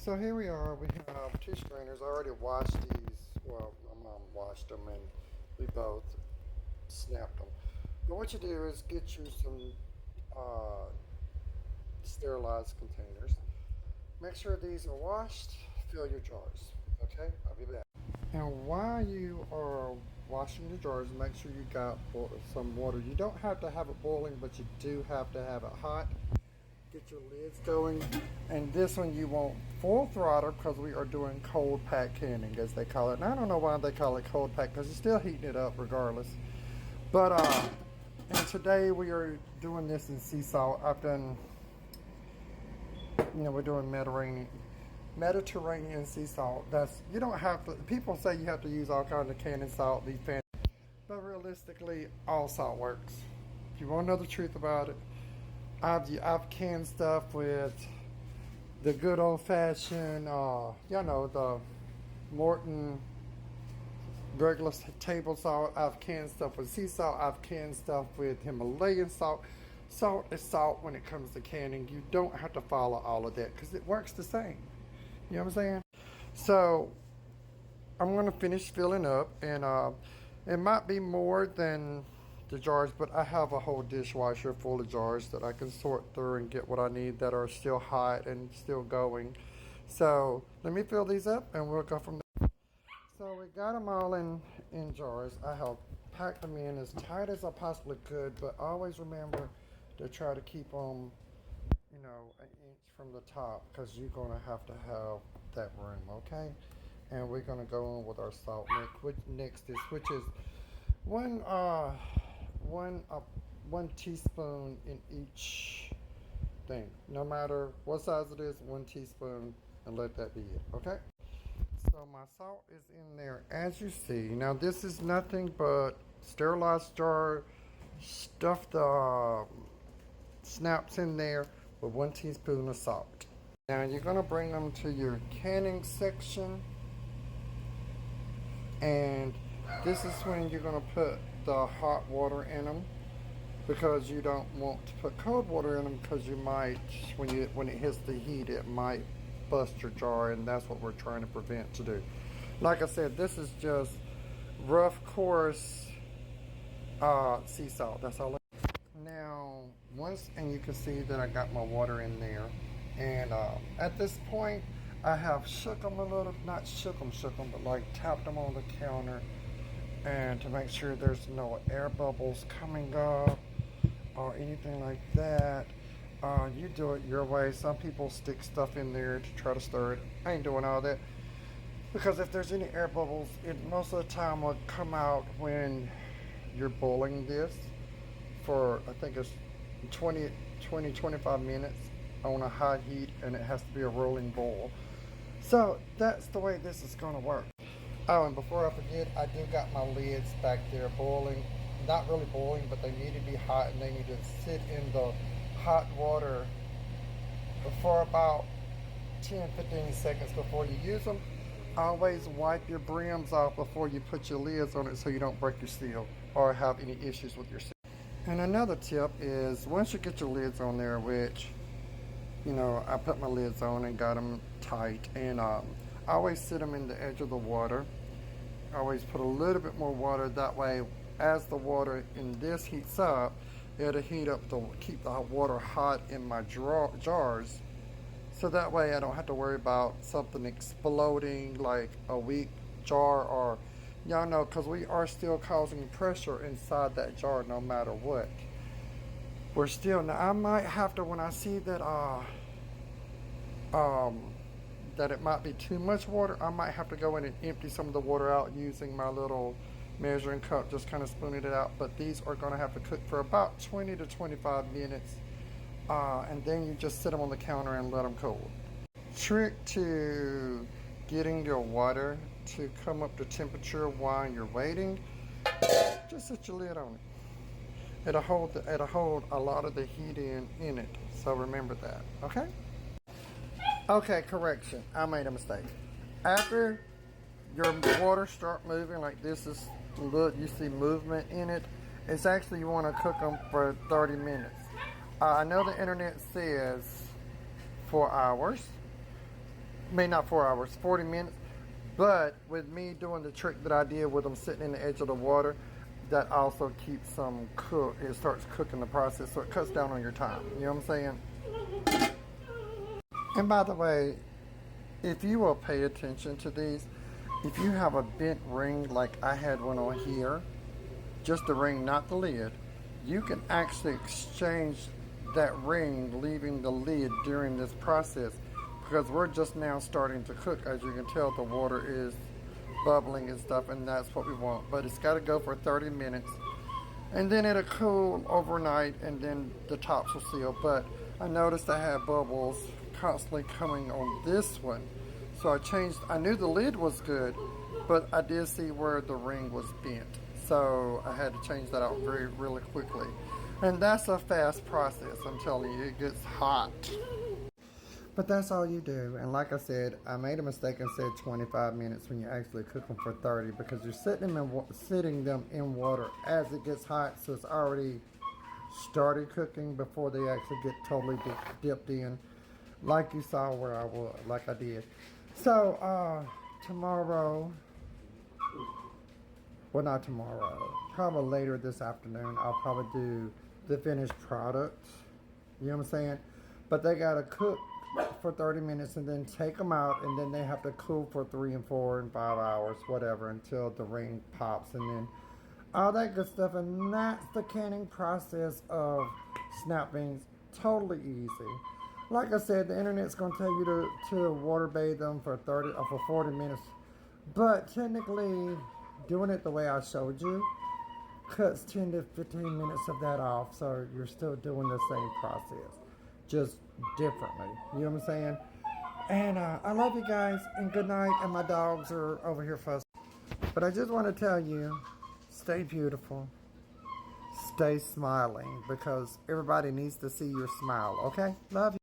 So here we are. We have two strainers. I already washed these. Well, my mom washed them and we both snapped them. But what you do is get you some uh, sterilized containers. Make sure these are washed. Fill your jars. Okay, I'll be back. And while you are washing the jars, make sure you got some water. You don't have to have it boiling, but you do have to have it hot. Get your lids going, and this one you want full throttle because we are doing cold pack canning, as they call it. And I don't know why they call it cold pack because you're still heating it up regardless. But and today we are doing this in sea salt. I've done, we're doing Mediterranean sea salt. That's, you don't have to. People say you have to use all kinds of canning salt, these fancy, but realistically, all salt works. If you want to know the truth about it, I've canned stuff with the good old fashioned, the Morton regular table salt. I've canned stuff with sea salt. I've canned stuff with Himalayan salt. Salt is salt when it comes to canning. You don't have to follow all of that because it works the same. You know what I'm saying? So I'm going to finish filling up, and it might be more than the jars, but I have a whole dishwasher full of jars that I can sort through and get what I need that are still hot and still going. So let me fill these up and we'll go from there. So we got them all in jars. I have packed them in as tight as I possibly could, but always remember to try to keep them, an inch from the top because you're going to have that room, okay? And we're going to go on with our salt next, which is one one uh, one teaspoon in each thing. No matter what size it is, 1 teaspoon, and let that be it. Okay. So my salt is in there, as you see. Now this is nothing but sterilized jar. Stuff the snaps in there with 1 teaspoon of salt. Now you're gonna bring them to your canning section, and this is when you're gonna put the hot water in them because you don't want to put cold water in them because you might, when it hits the heat, it might bust your jar, and that's what we're trying to prevent to do. Like I said, this is just rough, coarse sea salt. That's all. Now, and you can see that I got my water in there, and at this point, I have shook them a little, not shook them, but like tapped them on the counter, and to make sure there's no air bubbles coming up or anything like that. You do it your way. Some people stick stuff in there to try to stir it. I ain't doing all that because if there's any air bubbles, it most of the time will come out when you're boiling this for, I think it's 25 minutes on a high heat, and it has to be a rolling boil. So that's the way this is going to work. Oh, and before I forget, I do got my lids back there boiling. Not really boiling, but they need to be hot, and they need to sit in the hot water for about 10-15 seconds before you use them. Always wipe your brims off before you put your lids on it so you don't break your seal or have any issues with your seal. And another tip is once you get your lids on there, which, I put my lids on and got them tight, and I always sit them in the edge of the water. I always put a little bit more water, that way as the water in this heats up, it'll heat up to keep the water hot in my jars. So that way I don't have to worry about something exploding like a weak jar, or, y'all know, because we are still causing pressure inside that jar no matter what. We're still, now I might have to, when I see that that it might be too much water, I might have to go in and empty some of the water out using my little measuring cup, just kind of spooning it out. But these are going to have to cook for about 20 to 25 minutes, and then you just sit them on the counter and let them cool. Trick to getting your water to come up to temperature while you're waiting, just set your lid on it. It'll hold a lot of the heat in it, so remember that. Okay, correction, I made a mistake. After your water start moving like this, look, you see movement in it, it's actually, you want to cook them for 30 minutes. I know the internet says 4 hours, I mean, not 4 hours, 40 minutes. But with me doing the trick that I did with them sitting in the edge of the water, that also keeps them cooked. It starts cooking the process, so it cuts down on your time. You know what I'm saying? And by the way, if you will pay attention to these, if you have a bent ring like I had one on here, just the ring, not the lid, you can actually exchange that ring, leaving the lid during this process, because we're just now starting to cook. As you can tell, the water is bubbling and stuff, and that's what we want. But it's got to go for 30 minutes, and then it'll cool overnight, and then the tops will seal. But I noticed I had bubbles constantly coming on this one, so I knew the lid was good, but I did see where the ring was bent, so I had to change that out really quickly. And that's a fast process, I'm telling you. It gets hot. But that's all you do. And like I said, I made a mistake and said 25 minutes when you actually cook them for 30, because you're sitting them in water as it gets hot, so it's already started cooking before they actually get totally dipped in, like you saw where I was, like I did. So tomorrow, well, not tomorrow, probably later this afternoon, I'll probably do the finished product. You know what I'm saying? But they gotta cook for 30 minutes and then take them out, and then they have to cool for 3 and 4 and 5 hours, whatever, until the ring pops, and then all that good stuff. And that's the canning process of snap beans. Totally easy. Like I said, the internet's gonna tell you to water bathe them for 30 or for 40 minutes, but technically doing it the way I showed you cuts 10 to 15 minutes of that off, so you're still doing the same process, just differently. You know what I'm saying? And I love you guys, and good night. And my dogs are over here fussing. But I just want to tell you, stay beautiful, stay smiling, because everybody needs to see your smile, okay? Love you.